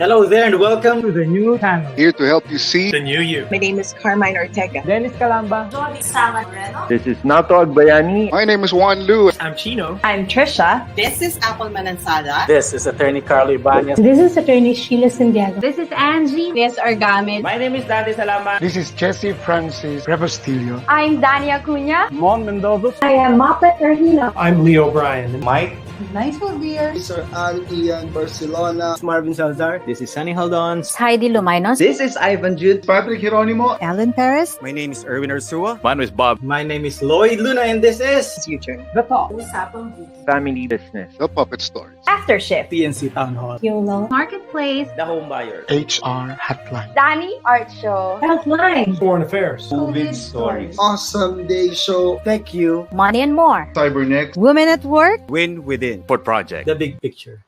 Hello there and welcome to the new channel. Here to help you see The new you. My name is Carmine Ortega. Dennis Calamba. This is Nato Agbayani. My name is Juan Lu. I'm Chino. I'm Trisha. This is Apple Manansada. This is Attorney Carlo Ibanez. This is Attorney Sheila Santiago. This is Angie. This is Argamid. My name is Dante Salama. This is Jesse Francis Rebastillo. I'm Dania Cunha. Mon Mendoza. I am Mapet Erhino. I'm Leo Bryan. Mike. Nice to be here. Sir Al Ian Barcelona. Marvin Salazar. This is Sunny Haldon. Heidi Lumainos. This is Ivan Jude. Patrick Geronimo. Alan Perez. My name is Erwin Ursua. Mine is Bob. My name is Lloyd Luna and this is Future. The Talk. Family Business. The Puppet Stories. After Shift. TNC Town Hall. YOLO. Marketplace. The Home Buyer. HR Hotline. Danny Art Show. Healthline. Foreign Affairs. COVID stories. Awesome Day Show. Thank you. Money and More. Cybernext. Women at Work. Win Within. Port Project. The Big Picture.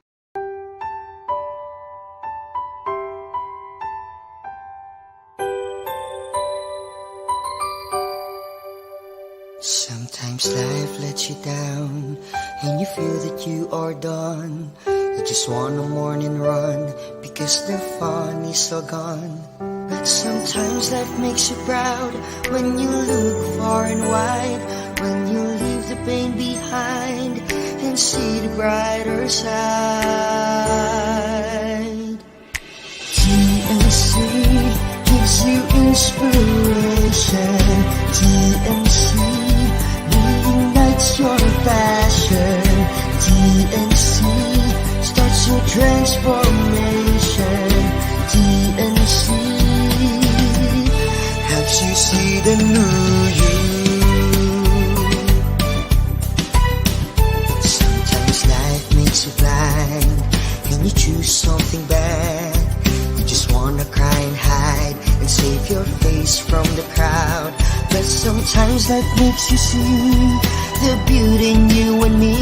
Sometimes life lets you down and you feel that you are done. You just want a morning run because the fun is all gone. Sometimes life makes you proud when you look far and wide, when you leave the pain behind and see the brighter side. TNC gives you inspiration. TNC reignites your passion. TNC starts your transformation. TNC helps you see the new you. Sometimes life makes you blind and you choose something bad. You just wanna cry and hide and save your face from the crowd. But sometimes life makes you see the beauty in you and me.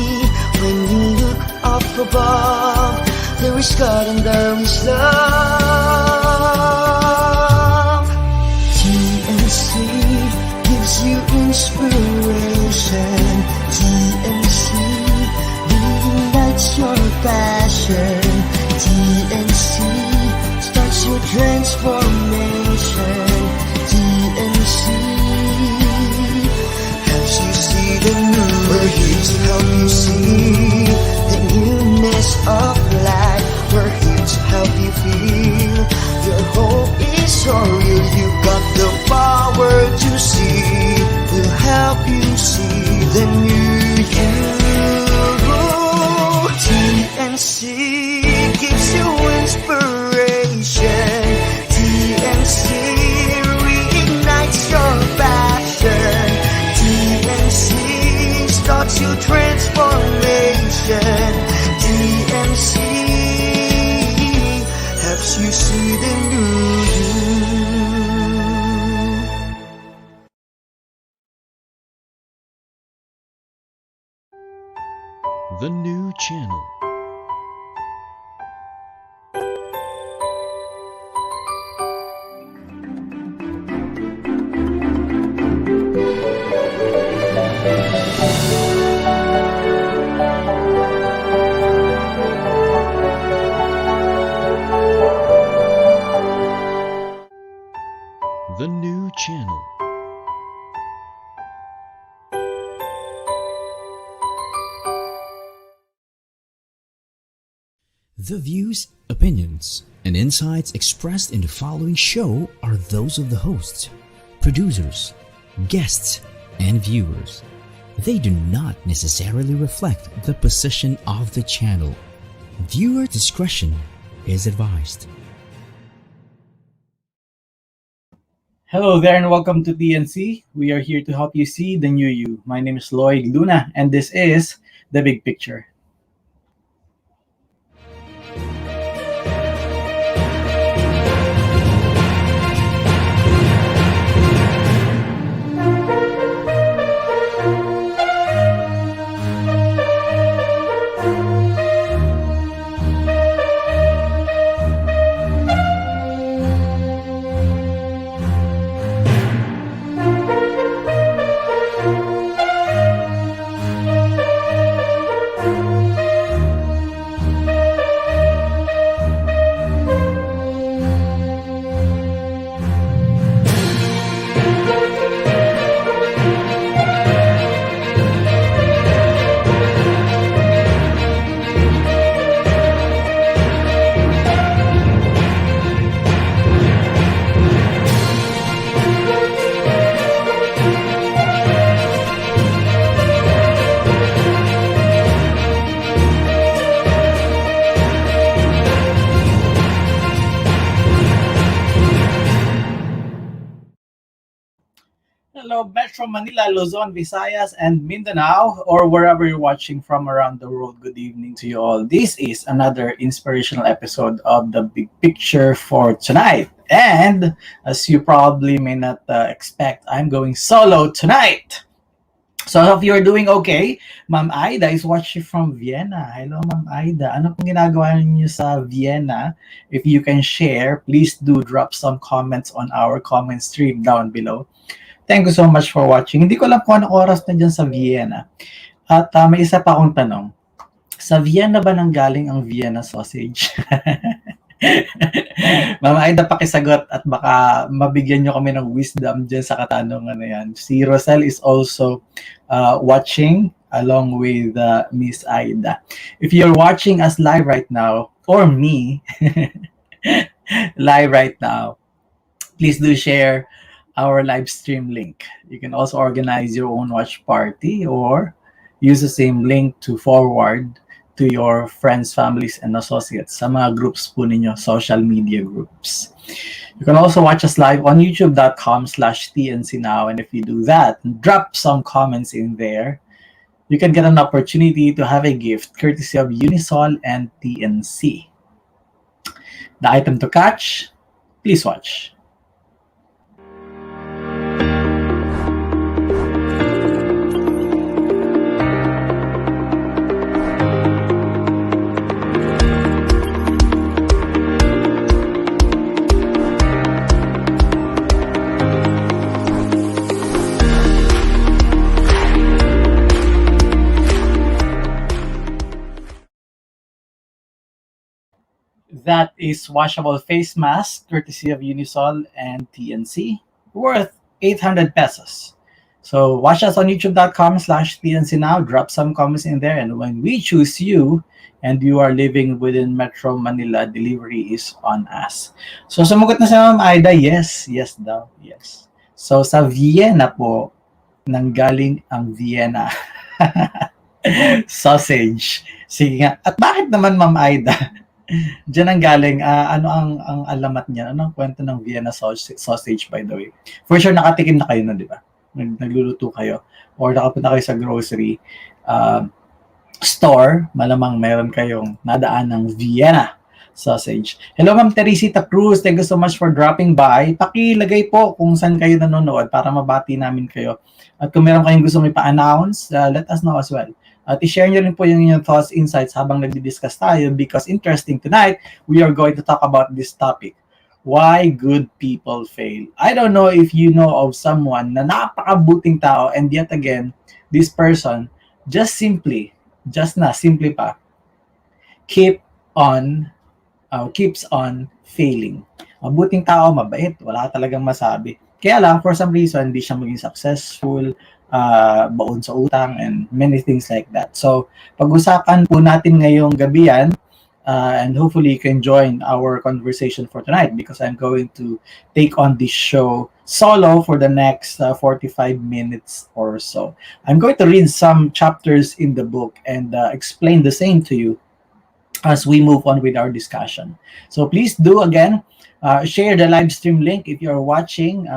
When you look up above, there is God and there is love. TNC gives you inspiration. TNC reignites your passion. TNC starts your transformation. TNC helps you see the new. We're here to help you see the newness of life. We're here to help you feel your hope is so real. You've got the power to see. We'll help you see the new you. TNC gives you inspiration. TNC reignites your passion. TNC starts your transformation. TNC helps you see the new you. The new channel. The new channel. The views, opinions, and insights expressed in the following show are those of the hosts, producers, guests, and viewers. They do not necessarily reflect the position of the channel. Viewer discretion is advised. Hello there and welcome to TNC. We are here to help you see the new you. My name is Lloyd Luna and this is The Big Picture. Hello, Metro Manila, Luzon, Visayas, and Mindanao, or wherever you're watching from around the world. Good evening to you all. This is another inspirational episode of The Big Picture for tonight. And as you probably may not expect, I'm going solo tonight. So I hope you're doing okay. Ma'am Aida is watching from Vienna. Hello, Ma'am Aida. Ano pong ginagawa niyo sa Vienna? If you can share, please do drop some comments on our comment stream down below. Thank you so much for watching. Hindi ko alam kung anong oras na dyan sa Vienna. At may isa pa akong tanong. Sa Vienna ba nanggaling ang Vienna sausage? Mama Aida, pakisagot at baka mabigyan nyo kami ng wisdom dyan sa katanungan na yan. Si Rosel is also watching along with Miss Aida. If you're watching us live right now, or me, live right now, please do share our live stream link. You can also organize your own watch party or use the same link to forward to your friends, families, and associates sa mga groups po ninyo, social media groups. You can also watch us live on youtube.com/tncnow, and if you do that, drop some comments in there, you can get an opportunity to have a gift courtesy of Unisol and TNC. The item to catch, please watch. That is washable face mask, courtesy of Unisol and TNC, worth 800 pesos. So watch us on youtube.com/TNC now. Drop some comments in there, and when we choose you and you are living within Metro Manila, delivery is on us. So sumagot na si Ma'am Aida, yes daw, yes. So sa Vienna po, nanggaling ang Vienna sausage. Sige nga. At bakit naman Ma'am Aida? Diyan ang galing. Ano ang alamat niya? Ano ang kwento ng Vienna sausage, by the way? For sure, nakatikim na kayo na, di ba? Nagluluto kayo. Or nakapunta kayo sa grocery store. Malamang meron kayong nadaan ng Vienna sausage. Hello, Ma'am Teresita Cruz. Thank you so much for dropping by. Pakilagay po kung saan kayo nanonood para mabati namin kayo. At kung meron kayong gusto may pa-announce, let us know as well. At i-share nyo rin po yung inyong thoughts, insights habang nagdi-discuss tayo, because interesting tonight, we are going to talk about this topic. Why good people fail. I don't know if you know of someone na napakabuting tao, and yet again, this person simply pa, keeps on failing. Mabuting tao, mabait, wala talagang masabi. Kaya lang, for some reason, hindi siya maging successful, baon sa utang, and many things like that. So, pag-usapan po natin ngayong gabi yan, and hopefully you can join our conversation for tonight, because I'm going to take on this show solo for the next 45 minutes or so. I'm going to read some chapters in the book and explain the same to you as we move on with our discussion. So please do again, share the live stream link if you're watching.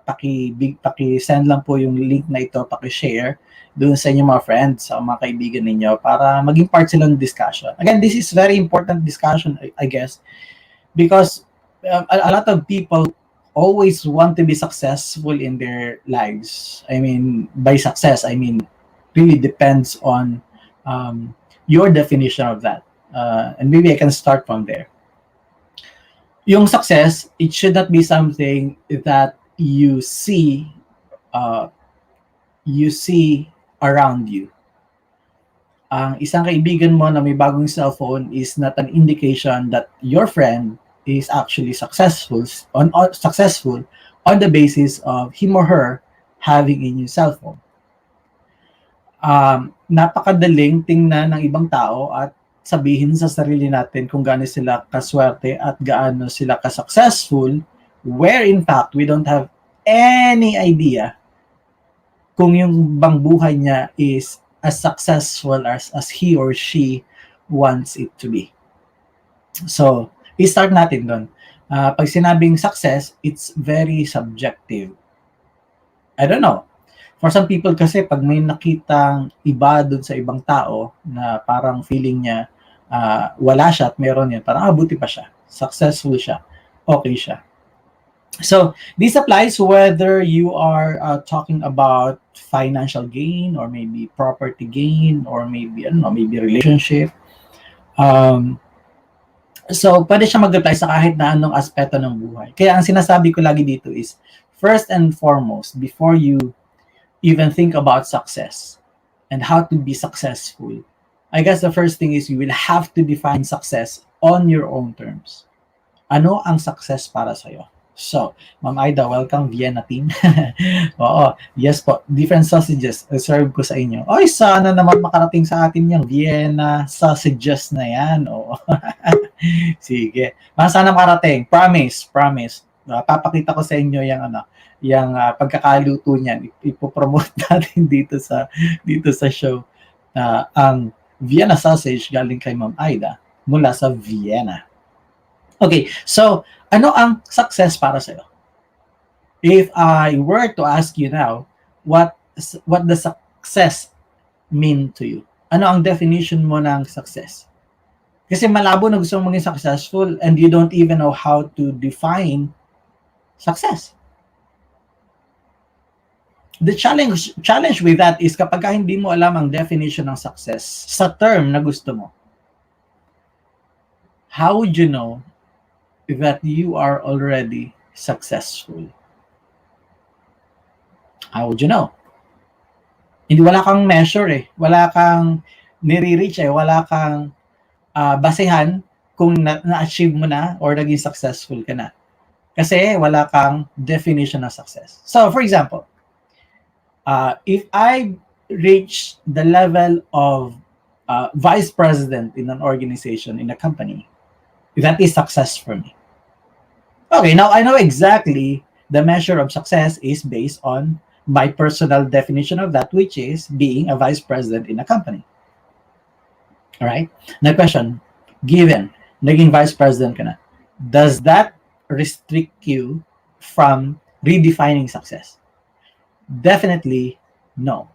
Paki-send lang po yung link na ito, paki-share doon sa inyong mga friends, sa mga kaibigan ninyo, para maging part sila ng discussion. Again, this is very important discussion, I guess, because a lot of people always want to be successful in their lives. I mean, by success, I mean, really depends on your definition of that. And maybe I can start from there. Yung success, it should not be something that you see around you. Ang isang kaibigan mo na may bagong cellphone is not an indication that your friend is actually successful on the basis of him or her having a new cellphone. Napakadaling tingnan ng ibang tao at sabihin sa sarili natin kung gaano sila kaswerte at gaano sila ka-successful, where in fact we don't have any idea kung yung bang buhay niya is as successful as he or she wants it to be. So, i-start natin doon. Pag sinabing success, it's very subjective. I don't know. For some people kasi, pag may nakitang iba dun sa ibang tao na parang feeling niya wala siya at meron yan, parang buti pa siya. Successful siya. Okay siya. So, this applies whether you are talking about financial gain or maybe property gain or maybe, I don't know, maybe relationship. So, pwede siya mag-apply sa kahit na anong aspeto ng buhay. Kaya ang sinasabi ko lagi dito is, first and foremost, before you even think about success and how to be successful, I guess the first thing is you will have to define success on your own terms. Ano ang success para sa'yo? So, Ma'am Aida, welcome Vienna team. Oo, yes po. Different sausages serve ko sa inyo. Oy, sana naman makarating sa atin yung Vienna sausages na yan. Oo. Sige. Sana makarating. Promise. Papakita ko sa inyo yung pagkakaluto niyan. Ipopromote natin dito sa show. Ang Vienna sausage galing kay Ma'am Aida mula sa Vienna. Okay, so ano ang success para sa'yo? If I were to ask you now, what does success mean to you? Ano ang definition mo ng success? Kasi malabo na gusto mong maging successful and you don't even know how to define success. The challenge with that is kapag hindi mo alam ang definition ng success sa term na gusto mo, how would you know that you are already successful? How would you know? Hindi, wala kang measure wala kang nire-reach wala kang basehan kung na-achieve mo na or naging successful ka na. Kasi wala kang definition ng success. So, for example, if I reach the level of vice president in an organization, in a company, that is success for me. Okay, now I know exactly the measure of success is based on my personal definition of that, which is being a vice president in a company. All right? Now, question, given naging vice president ka na, does that restrict you from redefining success? Definitely no.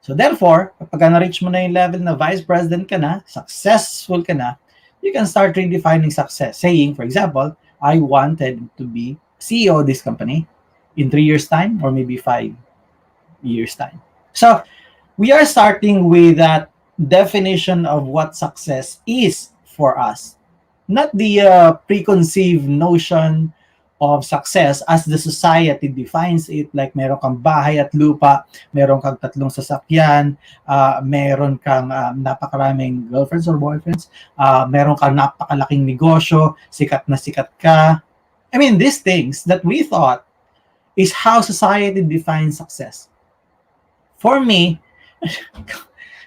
So therefore, kapag na-reach mo na yung level na vice president ka na, successful ka na, you can start redefining success. Saying, for example, I wanted to be CEO of this company in 3 years' time or maybe 5 years' time. So we are starting with that definition of what success is for us. Not the preconceived notion of success as the society defines it, like meron kang bahay at lupa, meron kang 3 sasakyan, meron kang napakaraming girlfriends or boyfriends, meron kang napakalaking negosyo, sikat na sikat ka. I mean, these things that we thought is how society defines success. For me,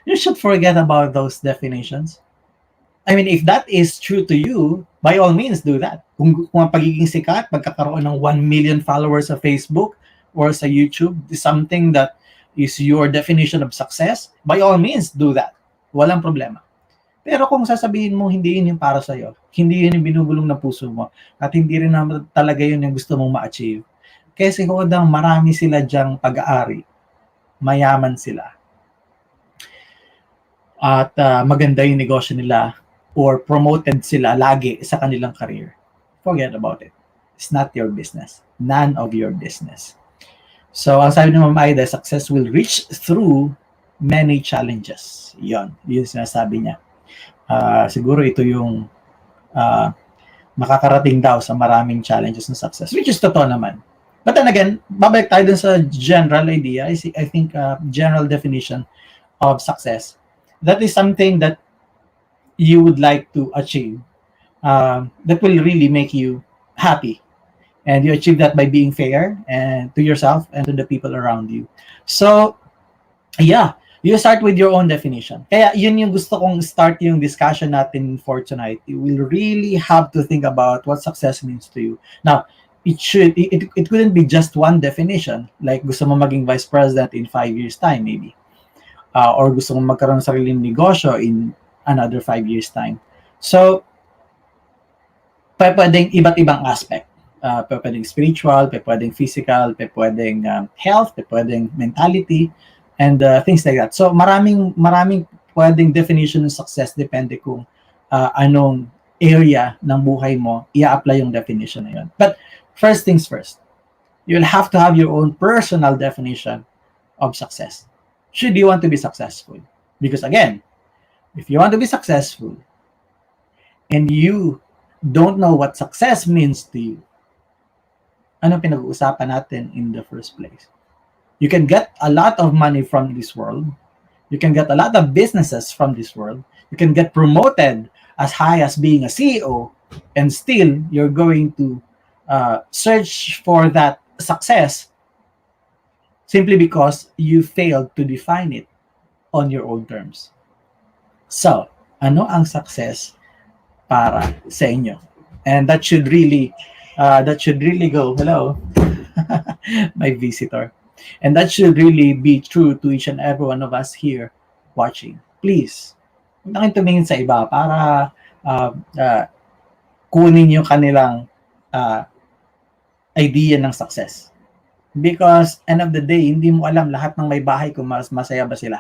you should forget about those definitions. I mean, if that is true to you, by all means, do that. Kung ang pagiging sikat, pagkakaroon ng 1 million followers sa Facebook or sa YouTube is something that is your definition of success, by all means, do that. Walang problema. Pero kung sasabihin mo, hindi yun yung para sa'yo, hindi yun yung binubulong na puso mo, at hindi rin naman talaga yun yung gusto mong ma-achieve, kasi hodang marami sila dyang pag-aari, mayaman sila, at maganda yung negosyo nila, or promoted sila lagi sa kanilang career, forget about it. It's not your business. None of your business. So, ang sabi ni Ma'am Aida, success will reach through many challenges. Yun sinasabi niya. Siguro ito yung makakarating daw sa maraming challenges ng success, which is totoo naman. But then again, babalik tayo dun sa general idea. I think general definition of success. That is something that you would like to achieve that will really make you happy, and you achieve that by being fair and to yourself and to the people around you. So yeah, you start with your own definition. Kaya yun yung gusto kong start yung discussion natin for tonight. You will really have to think about what success means to you. Now, it couldn't be just one definition, like gusto mo maging vice president in 5 years time maybe, or gusto mo magkaroon ng sariling negosyo in another 5 years time. So pwedeng iba't ibang aspect. pwedeng spiritual, pwedeng physical, pwedeng health, pwedeng mentality, and things like that. So maraming pwedeng definition ng success depende kung anong area ng buhay mo i-apply yung definition na yun. But first things first, you'll have to have your own personal definition of success. Should you want to be successful? Because again, if you want to be successful and you don't know what success means to you, anong pinag-uusapan natin in the first place? You can get a lot of money from this world. You can get a lot of businesses from this world. You can get promoted as high as being a CEO, and still you're going to search for that success simply because you failed to define it on your own terms. So, ano ang success para sa inyo? And that should really go, hello, my visitor. And that should really be true to each and every one of us here watching. Please, huwag na kayong tumingin sa iba para kunin yung kanilang idea ng success. Because end of the day, hindi mo alam lahat ng may bahay kung masaya ba sila.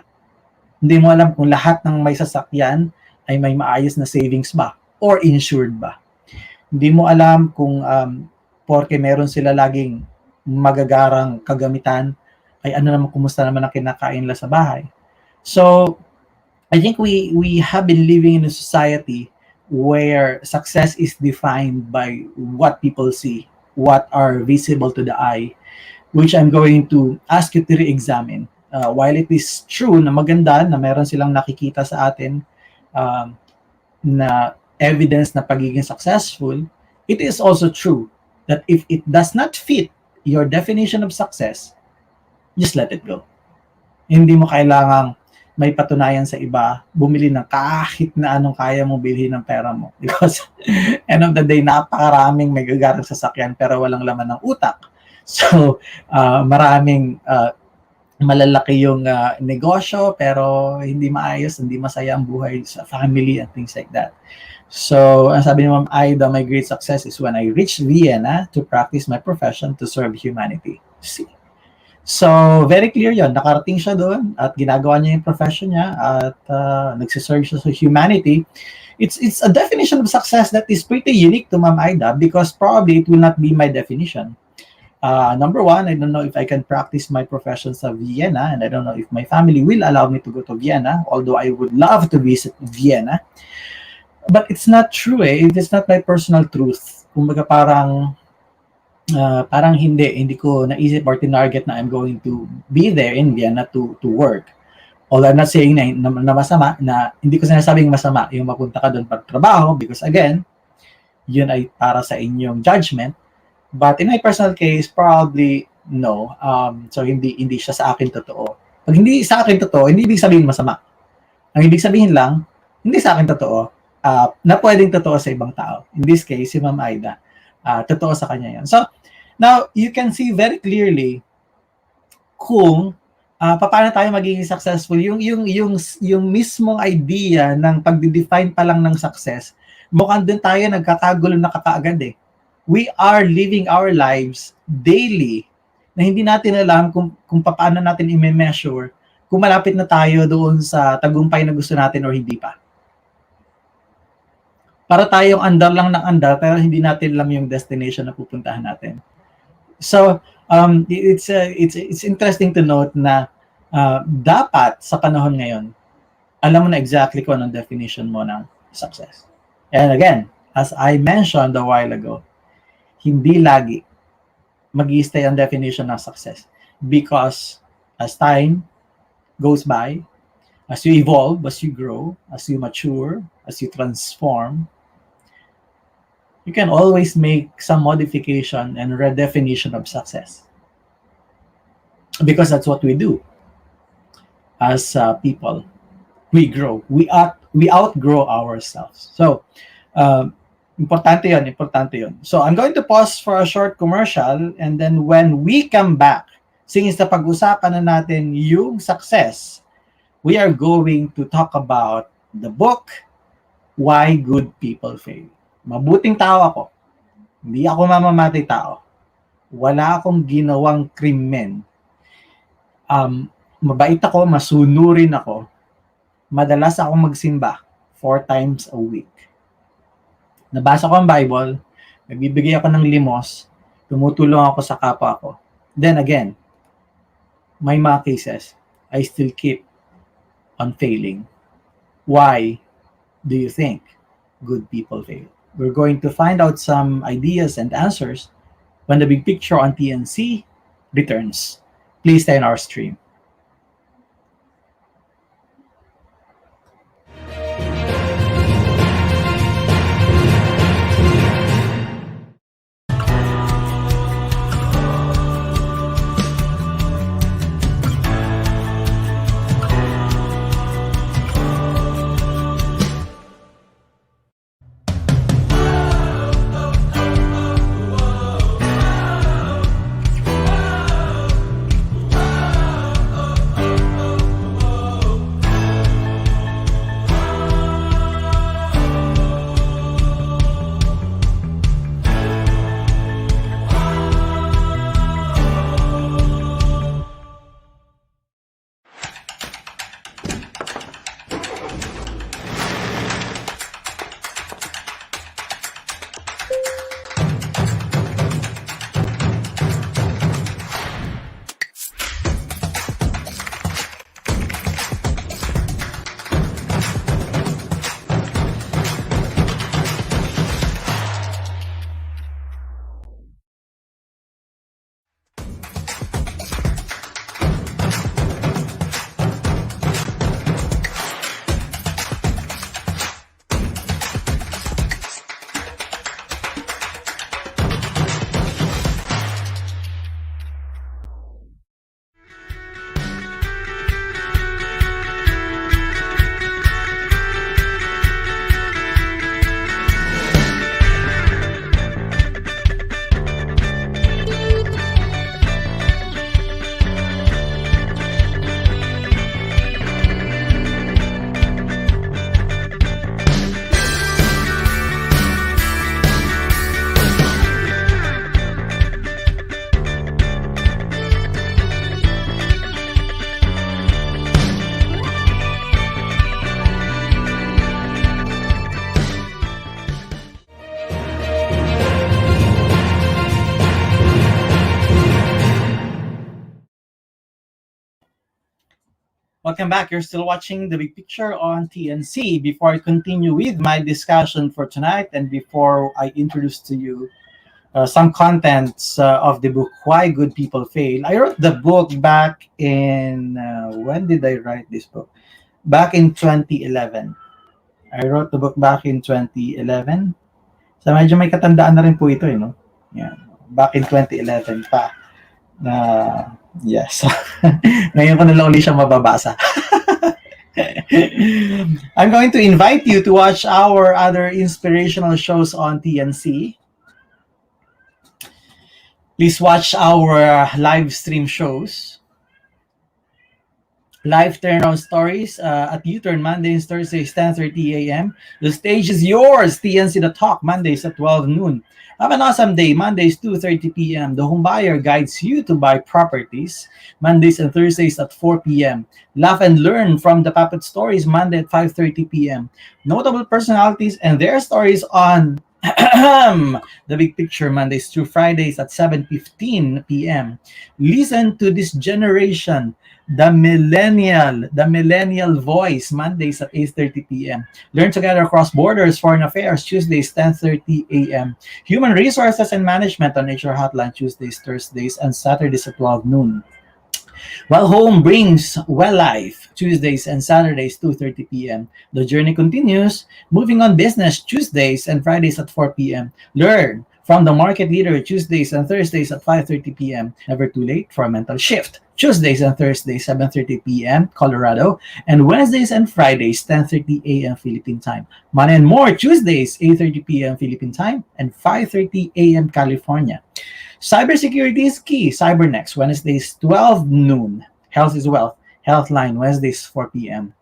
Hindi mo alam kung lahat ng may sasakyan ay may maayos na savings ba or insured ba. Hindi mo alam kung porke meron sila laging magagarang kagamitan, ay ano naman, kumusta naman ang kinakain nila sa bahay. So, I think we have been living in a society where success is defined by what people see, what are visible to the eye, which I'm going to ask you to re-examine. While it is true na maganda na meron silang nakikita sa atin na evidence na pagiging successful, it is also true that if it does not fit your definition of success, just let it go. Hindi mo kailangang may patunayan sa iba, bumili ng kahit na anong kaya mong bilhin ng pera mo. Because end of the day, napakaraming may gagarang sasakyan pero walang laman ng utak. So, maraming malalaki yung negosyo pero hindi maayos, hindi masaya ang buhay sa family and things like that. So, ang sabi ni Ma'am Aida, my great success is when I reached Vienna to practice my profession to serve humanity. See? So, very clear yon. Nakarating siya doon at ginagawa niya yung profession niya at nagsiserve siya sa humanity. It's a definition of success that is pretty unique to Ma'am Aida because probably it will not be my definition. Number one, I don't know if I can practice my profession sa Vienna, and I don't know if my family will allow me to go to Vienna, although I would love to visit Vienna. But it's not true eh. It is not my personal truth. Kumbaga parang hindi ko naisip or tinarget na I'm going to be there in Vienna to work. Although I'm not saying na masama, na hindi ko sinasabing masama yung mapunta ka doon para trabaho because again, yun ay para sa inyong judgment. But in my personal case, probably no. So hindi siya sa akin totoo. Pag hindi sa akin totoo, hindi ibig sabihin masama. Ang ibig sabihin lang, hindi sa akin totoo. Na pwedeng totoo sa ibang tao. In this case, si Ma'am Aida, totoo sa kanya yan. So, now, you can see very clearly kung paano tayo magiging successful. Yung mismong idea ng pagde-define pa lang ng success, mukhang doon tayo nagkakagulo na kakaagad eh. We are living our lives daily na hindi natin alam kung paano natin i-measure kung malapit na tayo doon sa tagumpay na gusto natin or hindi pa. Para tayong andar lang ng andar pero hindi natin alam yung destination na pupuntahan natin. So, it's interesting to note na dapat sa panahon ngayon, alam mo na exactly kung anong definition mo ng success. And again, as I mentioned a while ago, hindi lagi mag-i-stay ang definition ng success because as time goes by, as you evolve, as you grow, as you mature, as you transform, you can always make some modification and redefinition of success. Because that's what we do as people. We grow. We outgrow ourselves. So, importante yun. So, I'm going to pause for a short commercial and then when we come back, since na pag-usapan na natin yung success, we are going to talk about the book, Why Good People Fail. Mabuting tao ako. Hindi ako mamamatay tao. Wala akong ginawang krimen. Mabait ako, masunurin ako. Madalas ako magsimba 4 times a week. Nabasa ko ang Bible, nagbibigay ako ng limos, tumutulong ako sa kapwa ko. Then again, may mga cases, I still keep on failing. Why do you think good people fail? We're going to find out some ideas and answers when the big picture on TNC returns. Please stay on our stream. Welcome back. You're still watching The Big Picture on TNC. Before I continue with my discussion for tonight and before I introduce to you some contents of the book, Why Good People Fail. I wrote the book back in, when did I write this book? Back in 2011. I wrote the book back in 2011. So medyo may katandaan na rin po ito, no? Yeah. Back in 2011 pa. Yes. Ngayon ko na lang ulit siya mababasa. I'm going to invite you to watch our other inspirational shows on TNC. Please watch our live stream shows. Live turnaround stories at U-Turn Mondays, Thursdays, 10:30 a.m. The stage is yours. TNC The Talk, Mondays at 12 noon. Have an awesome day. Mondays, 2:30 p.m. The Home Buyer guides you to buy properties. Mondays and Thursdays at 4 p.m. Laugh and learn from the Puppet Stories, Monday at 5:30 p.m. Notable personalities and their stories on The Big Picture, Mondays through Fridays at 7:15 p.m. Listen to this generation, the millennial voice, Mondays at 8:30 p.m. Learn Together Across Borders, Foreign Affairs, Tuesdays, 10:30 a.m. Human Resources and Management on Nature Hotline, Tuesdays, Thursdays, and Saturdays at 12 noon. While Home brings Well Life, Tuesdays and Saturdays, 2:30 p.m. The Journey Continues, Moving on Business, Tuesdays and Fridays at 4 p.m. Learn from the Market Leader, Tuesdays and Thursdays at 5:30 p.m. Never Too Late for a Mental Shift, Tuesdays and Thursdays, 7:30 p.m. Colorado, and Wednesdays and Fridays, 10:30 a.m. Philippine Time. Money and More, Tuesdays, 8:30 p.m. Philippine Time, and 5:30 a.m. California. Cybersecurity is Key, Cybernext, Wednesdays, 12 noon. Health is Wealth, Healthline, Wednesdays, 4 p.m.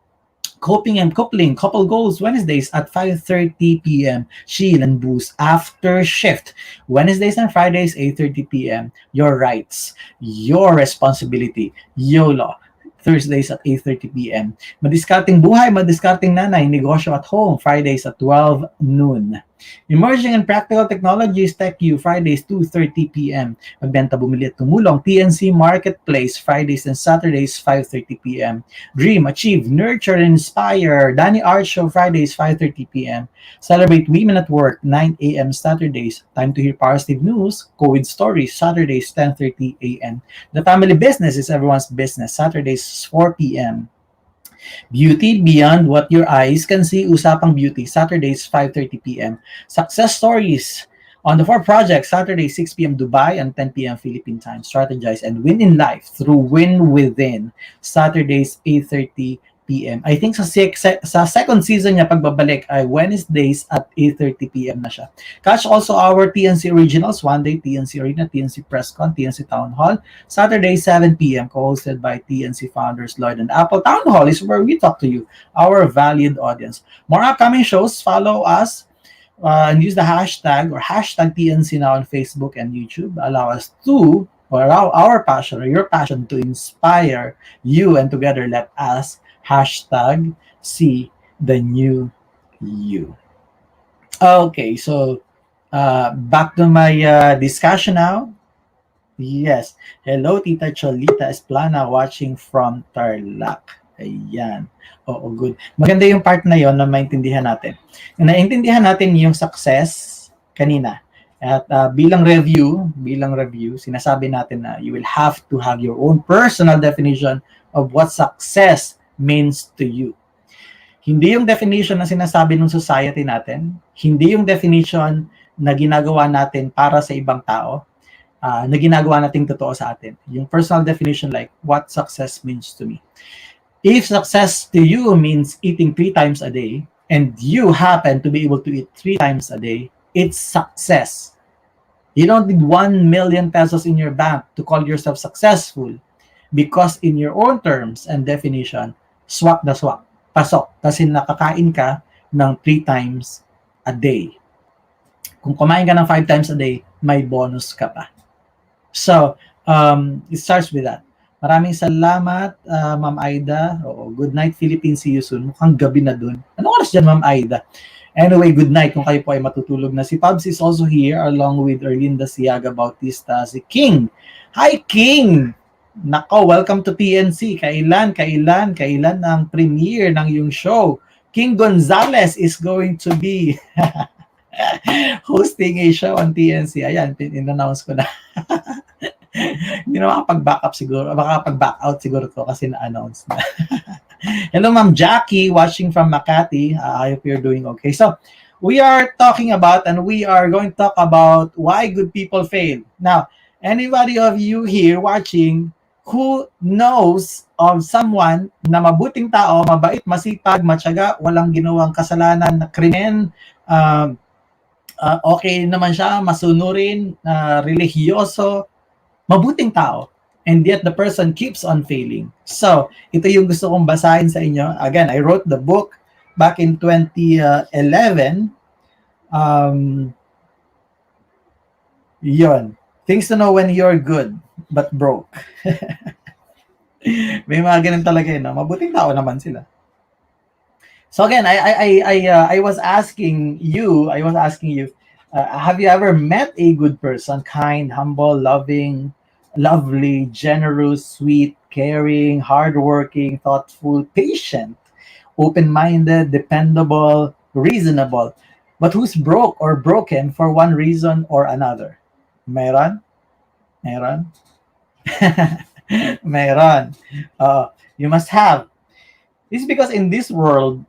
Coping and Coupling, Couple Goals, Wednesdays at 5:30 p.m. Chill and Boost after shift. Wednesdays and Fridays, 8:30 p.m. Your rights, your responsibility, YOLO. Thursdays at 8:30 p.m. Madiskarting Buhay, Madiskarting Nanay, Negosyo at Home, Fridays at 12 noon. Emerging and Practical Technologies, TechU, Fridays 2:30 p.m. Magbenta, Bumili at Tumulong, TNC Marketplace, Fridays and Saturdays 5:30 p.m. Dream, Achieve, Nurture, and Inspire, Danny Art Show, Fridays 5:30 p.m. Celebrate Women at Work, 9 a.m. Saturdays. Time to hear positive news, COVID stories, Saturdays 10:30 a.m. The Family Business is Everyone's Business, Saturdays 4 p.m. Beauty Beyond What Your Eyes Can See, Usapang Beauty, Saturdays 5:30 p.m. Success Stories on the 4 Project, Saturday 6 p.m. Dubai and 10 p.m. Philippine time. Strategize and win in life through Win Within, Saturdays 8:30 p.m. I think sa second season niya pagbabalik ay Wednesdays at 8:30 p.m. na siya. Catch also our TNC Originals, One Day, TNC Arena, TNC Presscon, TNC Town Hall, Saturday 7 p.m. co-hosted by TNC founders Lloyd and Apple. Town Hall is where we talk to you, our valued audience. More upcoming shows, follow us and use the hashtag or hashtag TNC now on Facebook and YouTube. Allow us to, or allow our passion or your passion to inspire you, and together let us hashtag see the new you. Okay, so back to my discussion now. Yes. Hello, Tita Cholita Esplana watching from Tarlac. Ayan. Oo, good. Maganda yung part na yon na maintindihan natin. Naintindihan natin yung success kanina. At bilang review, sinasabi natin na you will have to have your own personal definition of what success means to you. Hindi yung definition na sinasabi ng society natin, hindi yung definition na ginagawa natin para sa ibang tao, na ginagawa nating totoo sa atin. Yung personal definition like what success means to me. If success to you means eating 3 times a day, and you happen to be able to eat 3 times a day, it's success. You don't need 1 million pesos in your bank to call yourself successful, because in your own terms and definition, swak na swak, pasok, kasi nakakain ka ng 3 times a day. Kung kumain ka ng 5 times a day, may bonus ka pa. So, it starts with that. Maraming salamat, Ma'am Aida. Oo, good night, Philippines. See you soon. Mukhang gabi na dun. Ano oras dyan, Ma'am Aida? Anyway, good night kung kayo po ay matutulog na. Si Pabs is also here along with Erlinda Siaga Bautista. Si King. Hi, King! Nako, welcome to TNC. Kailan ang premiere ng yung show? King Gonzalez is going to be hosting a show on TNC. Ayan, in-announce ko na. Hindi na makapag-back up siguro. Makapag-back out siguro to kasi na-announce na. Hello, Ma'am Jackie, watching from Makati. I hope you're doing okay. So, we are talking about, and we are going to talk about why good people fail. Now, anybody of you here watching who knows of someone na mabuting tao, mabait, masipag, matyaga, walang ginawang kasalanan na krimen, okay naman siya, masunurin, relihiyoso, mabuting tao, and yet the person keeps on failing. So, ito yung gusto kong basahin sa inyo. Again, I wrote the book back in 2011. Yun. Things to know when you're good but broke. May mga ganun talaga yun, no? Mabuting tao naman sila. So again, I was asking you, have you ever met a good person, kind, humble, loving, lovely, generous, sweet, caring, hardworking, thoughtful, patient, open-minded, dependable, reasonable, but who's broke or broken for one reason or another? Meron? Meron. You must have. It's because in this world,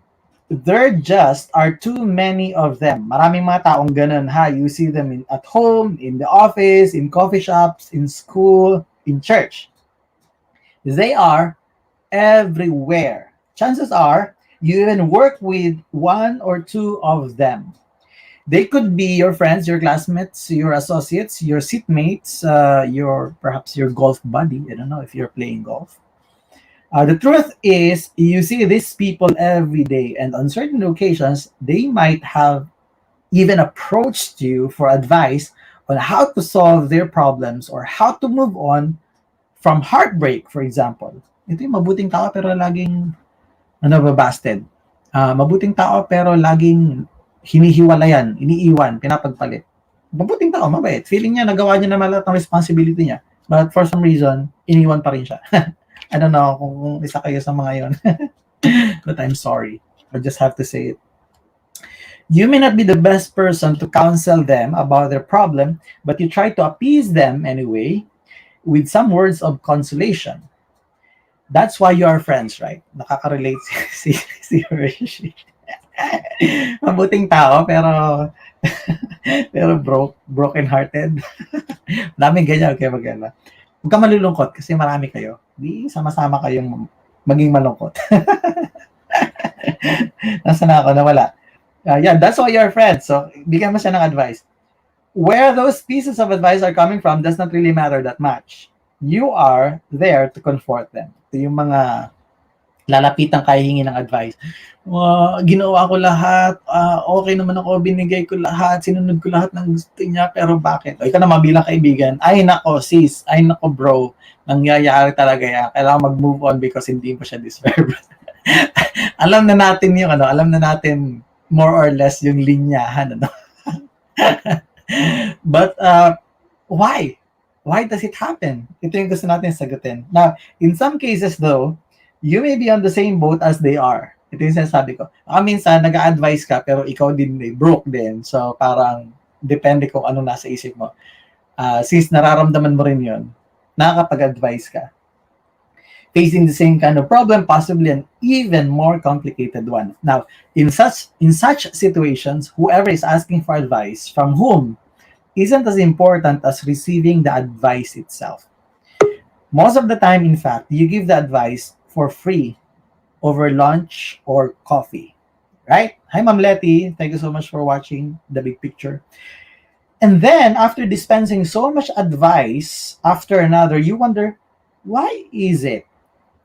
there just are too many of them. Maraming mga taong ganun, ha? You see them at home, in the office, in coffee shops, in school, in church. They are everywhere. Chances are, you even work with 1 or 2 of them. They could be your friends, your classmates, your associates, your seatmates, perhaps your golf buddy. I don't know if you're playing golf. The truth is, you see these people every day, and on certain occasions, they might have even approached you for advice on how to solve their problems or how to move on from heartbreak, for example. Ito yung mabuting tao pero laging busted. Mabuting tao pero laging hinihiwalayan, iniiwan, pinapagpalit. Mabuting tao, mabait. Feeling niya, nagawa niya naman lahat ng responsibility niya. But for some reason, iniwan pa rin siya. I don't know kung isa kayo sa mga yon. But I'm sorry. I just have to say it. You may not be the best person to counsel them about their problem, but you try to appease them anyway with some words of consolation. That's why you are friends, right? Nakaka-relate si Hershey. Mabuting tao, pero broken-hearted. Daming ganyan, okay, maganda. Huwag ka malulungkot kasi marami kayo. Di sama-sama kayong maging malungkot. Nasaan na ako? Nawala. Yeah, that's why you're friends. So, bigyan mo siya ng advice. Where those pieces of advice are coming from does not really matter that much. You are there to comfort them. Ito yung mga lalapitan kayo hingi ng advice. Ginawa ko lahat, okay naman ako, binigay ko lahat, sinunod ko lahat ng gusto niya, pero bakit? O, ikaw na mabilang kaibigan, ay nako sis, ay nako bro, nangyayari talaga yan. Kailangan mag-move on because hindi mo siya deserve. Alam na natin yung alam na natin more or less yung linyahan, But why? Why does it happen? Ito yung gusto natin sagutin. Now, in some cases though, you may be on the same boat as they are. Ito yung sinasabi ko. Minsan, nag-a-advise ka, pero ikaw din broke din. So, parang, depende kung ano nasa isip mo. Since nararamdaman mo rin yun, nakakapag-advise ka. Facing the same kind of problem, possibly an even more complicated one. Now, in such situations, whoever is asking for advice from whom isn't as important as receiving the advice itself. Most of the time, in fact, you give the advice for free over lunch or coffee, right? Hi, Ma'am Letty. Thank you so much for watching The Big Picture. And then, after dispensing so much advice after another, you wonder, why is it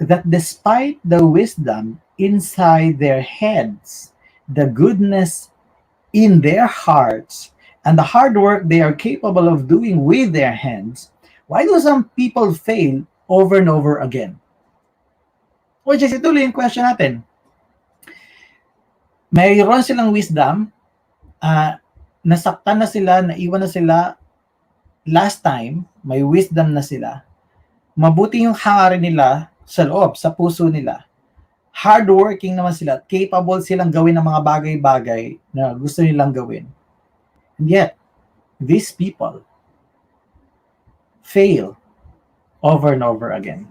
that despite the wisdom inside their heads, the goodness in their hearts, and the hard work they are capable of doing with their hands, why do some people fail over and over again? Which is ituloy yung question natin. Mayroon silang wisdom, nasaktan na sila, naiwan na sila last time, may wisdom na sila. Mabuti yung hangarin nila sa loob, sa puso nila. Hardworking naman sila, capable silang gawin ng mga bagay-bagay na gusto nilang gawin. And yet, these people fail over and over again.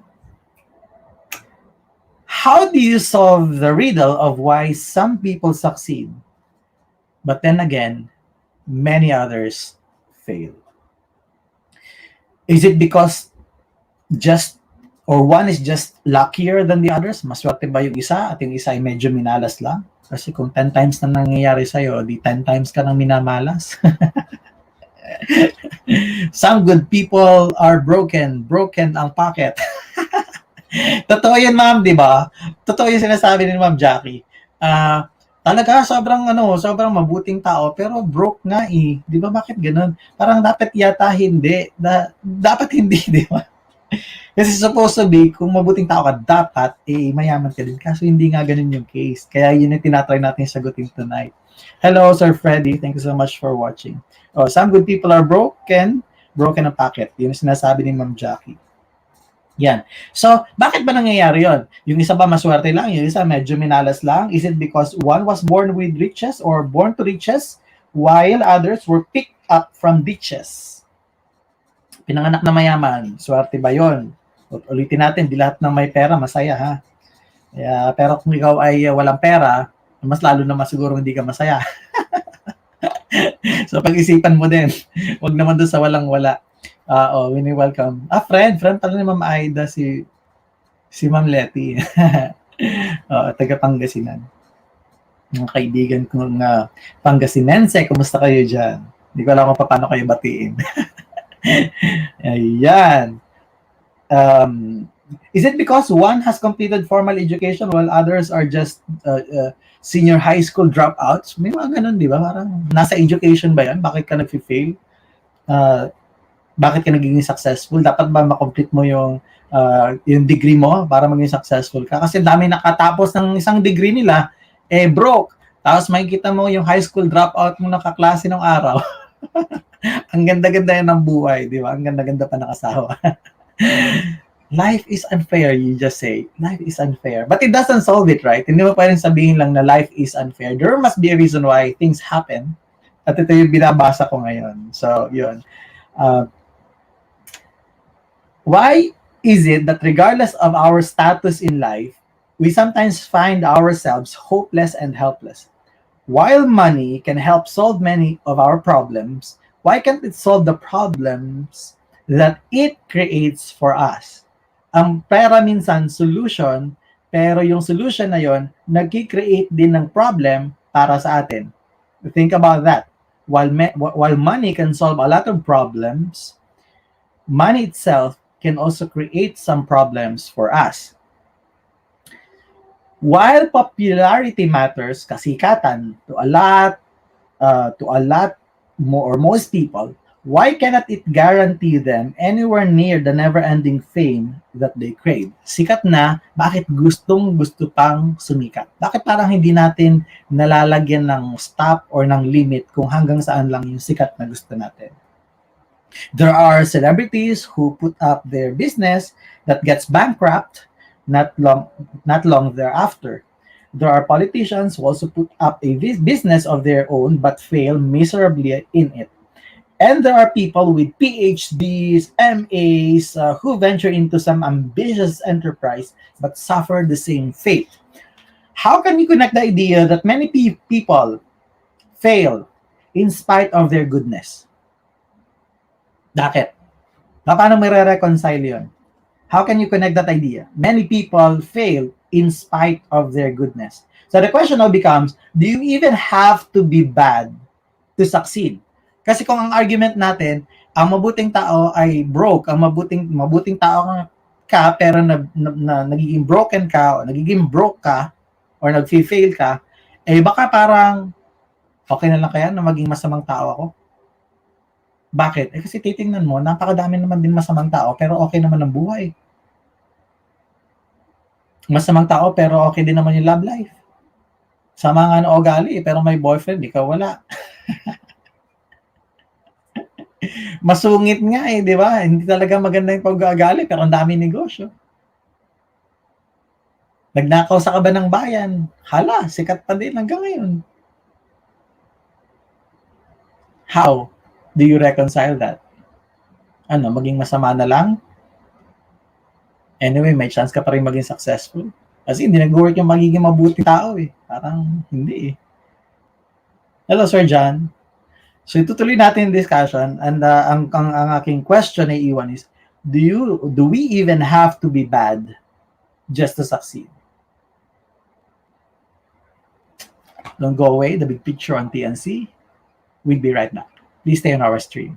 How do you solve the riddle of why some people succeed, but then again, many others fail? Is it because one is just luckier than the others? Maswerte ba yung isa at yung isa ay medyo minalas lang? Kasi kung 10 times na nangyayari sa'yo, di 10 times ka nang minamalas. Some good people are broken ang pocket. Totoo yan, ma'am, di ba? Totoo yung sinasabi ni Ma'am Jackie. Talaga, sobrang mabuting tao, pero broke nga eh. Di ba, bakit ganun? Parang dapat yata hindi. Dapat hindi, di ba? Kasi supposed to be, kung mabuting tao ka, dapat, mayaman ka din. Kaso hindi nga ganun yung case. Kaya yun yung tinatry natin sagutin tonight. Hello, Sir Freddy. Thank you so much for watching. Some good people are broken ang pocket. Yun yung sinasabi ni Ma'am Jackie. Yan. So, bakit ba nangyayari yun? Yung isa ba maswerte lang? Yung isa medyo minalas lang? Is it because one was born with riches or born to riches while others were picked up from ditches? Pinanganak na mayaman, swerte ba yun? Ulitin natin, di lahat ng may pera, masaya ha. Pero kung ikaw ay walang pera, mas lalo naman siguro hindi ka masaya. So pag-isipan mo din, wag naman doon sa walang-wala. Winnie, welcome. Friend pala ni Ma'am Aida, si Ma'am Letty. Taga Pangasinan. Mga kaibigan kong Pangasinense, kumusta kayo dyan? Hindi ko alam kung paano kayo batiin. Ayan. Is it because one has completed formal education while others are just senior high school dropouts? May mga ganun, di ba? Parang nasa education ba yan? Bakit ka nag-fail? Bakit ka nagiging successful? Dapat ba makomplete mo yung degree mo para maging successful ka? Kasi dami nakatapos ng isang degree nila, broke. Tapos makikita mo yung high school dropout mo nakaklase ng araw. Ang ganda-ganda yan ng buhay, di ba? Ang ganda-ganda pa ng asawa. Life is unfair, you just say. Life is unfair. But it doesn't solve it, right? Hindi mo pwedeng sabihin lang na life is unfair. There must be a reason why things happen. At ito yung binabasa ko ngayon. So, yun. Why is it that regardless of our status in life, we sometimes find ourselves hopeless and helpless? While money can help solve many of our problems, why can't it solve the problems that it creates for us? Ang pera minsan solution, pero yung solution na yon nag-create din ng problem para sa atin. Think about that. While money can solve a lot of problems, money itself can also create some problems for us. While popularity matters, kasikatan to a lot more or most people, why cannot it guarantee them anywhere near the never-ending fame that they crave? Sikat na, bakit gusto pang sumikat? Bakit parang hindi natin nalalagyan ng stop or ng limit kung hanggang saan lang yung sikat na gusto natin? There are celebrities who put up their business that gets bankrupt not long thereafter. There are politicians who also put up a business of their own but fail miserably in it. And there are people with PhDs, MAs, who venture into some ambitious enterprise but suffer the same fate. How can we connect the idea that many people fail in spite of their goodness? Bakit? Paano may re-reconcile yun? How can you connect that idea? Many people fail in spite of their goodness. So the question now becomes, do you even have to be bad to succeed? Kasi kung ang argument natin, ang mabuting tao ay broke, ang mabuting tao ka pero nagiging broken ka o nagiging broke ka or nag-fail ka, baka parang okay na lang kaya na maging masamang tao ako? Bakit? Kasi titingnan mo, napakadami naman din masamang tao pero okay naman ang buhay. Masamang tao pero okay din naman yung love life. Sama nga na ugali pero may boyfriend, ikaw wala. Masungit nga di ba? Hindi talaga maganda yung pag-aagali pero ang dami negosyo. Nagnakaw sa kaba ng bayan. Hala, sikat pa din hanggang ngayon. How do you reconcile that? Maging masama na lang? Anyway, may chance ka pa rin maging successful. Kasi hindi nag-work yung magiging mabuti tao Parang hindi Hello, Sir John. So itutuloy natin yung discussion and ang aking question ay iwan is, do we even have to be bad just to succeed? Don't go away. The big picture on TNC. We'll be right back. Please stay on our stream.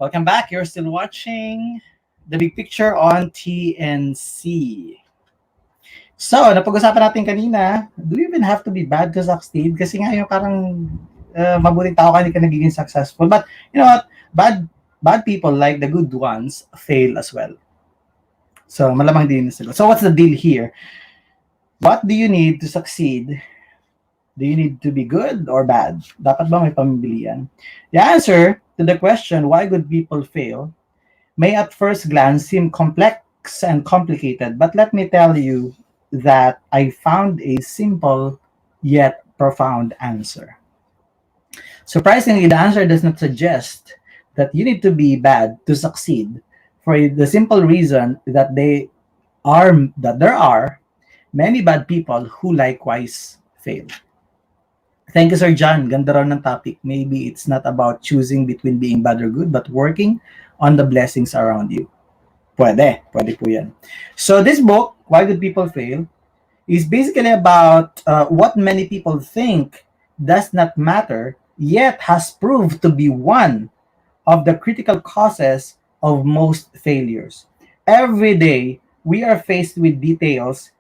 Welcome back. You're still watching The Big Picture on TNC. So, napag-usapan natin kanina, do you even have to be bad to succeed? Kasi nga yung parang mabuting tao ka, hindi ka nagiging successful. But, you know what? Bad people, like the good ones, fail as well. So, malamang din na sila. So, what's the deal here? What do you need to succeed? Do you need to be good or bad? Dapat ba may pamimilian? The answer to the question, why good people fail, may at first glance seem complex and complicated, but let me tell you that I found a simple yet profound answer. Surprisingly, the answer does not suggest that you need to be bad to succeed, for the simple reason that there are many bad people who likewise fail. Thank you, Sir John. Ganda raw ng topic. Maybe it's not about choosing between being bad or good, but working on the blessings around you. Pwede po yan. So this book, Why Good People Fail, is basically about what many people think does not matter, yet has proved to be one of the critical causes of most failures. Every day, we are faced with details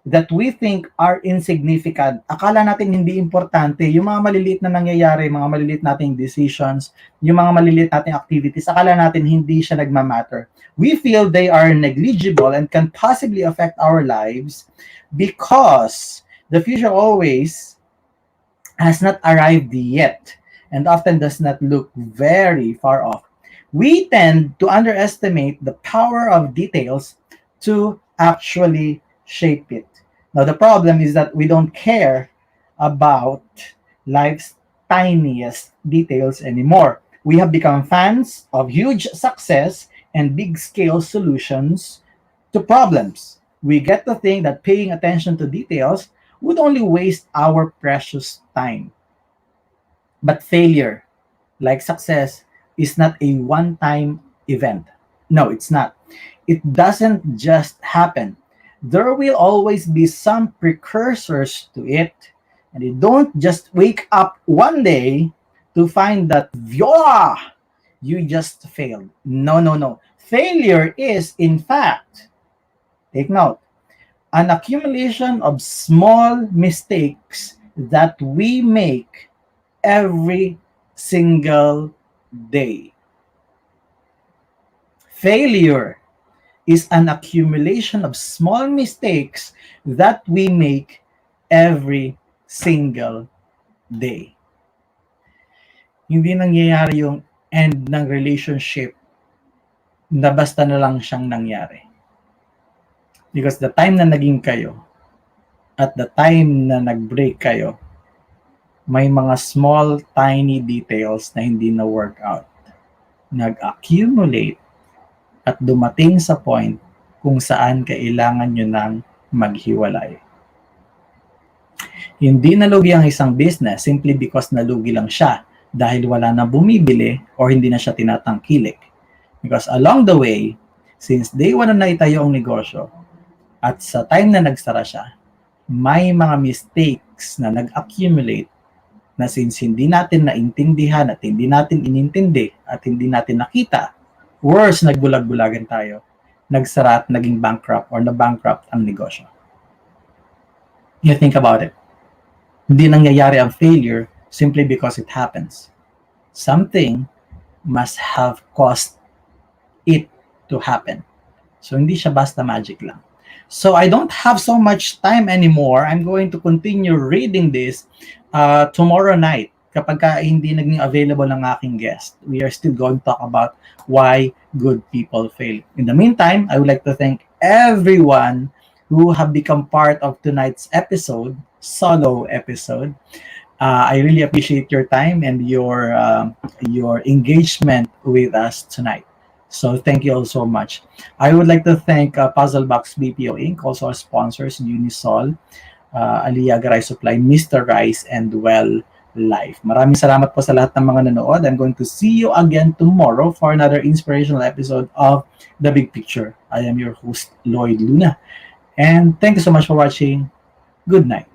that we think are insignificant. Akala natin hindi importante. Yung mga maliliit na nangyayari, mga maliliit nating decisions, yung mga maliliit nating activities, akala natin hindi siya nagmamatter. We feel they are negligible and can possibly affect our lives because the future always has not arrived yet and often does not look very far off. We tend to underestimate the power of details to actually shape it. Now, the problem is that we don't care about life's tiniest details anymore. We have become fans of huge success and big-scale solutions to problems. We get to think that paying attention to details would only waste our precious time. But failure, like success, is not a one-time event. No, it's not. It doesn't just happen. There will always be some precursors to it. And you don't just wake up one day to find that, voila, you just failed. No. Failure is, in fact, take note, an accumulation of small mistakes that we make every single day. Failure is an accumulation of small mistakes that we make every single day. Hindi nangyayari yung end ng relationship na basta na lang siyang nangyari. Because the time na naging kayo at the time na nag-break kayo, may mga small, tiny details na hindi na work out. Nag-accumulate at dumating sa point kung saan kailangan nyo nang maghiwalay. Hindi nalugi ang isang business simply because nalugi lang siya dahil wala na bumibili or hindi na siya tinatangkilik. Because along the way, since day one na naitayo ang negosyo at sa time na nagsara siya, may mga mistakes na nag-accumulate na since hindi natin naintindihan at hindi natin inintindi at hindi natin nakita, worse, nagbulag-bulagan tayo, nagsara at naging bankrupt or na-bankrupt ang negosyo. You think about it. Hindi nangyayari ang failure simply because it happens. Something must have caused it to happen. So, hindi siya basta magic lang. So, I don't have so much time anymore. I'm going to continue reading this tomorrow night. Kapag hindi naging available ng aking guest, we are still going to talk about why good people fail. In the meantime, I would like to thank everyone who have become part of tonight's episode, solo episode. I really appreciate your time and your engagement with us tonight. So thank you all so much. I would like to thank Puzzlebox BPO Inc., also our sponsors, Unisol, Aliyah Garay Supply, Mr. Rice, and Well Life. Maraming salamat po sa lahat ng mga nanood. I'm going to see you again tomorrow for another inspirational episode of The Big Picture. I am your host, Lloyd Luna. And thank you so much for watching. Good night.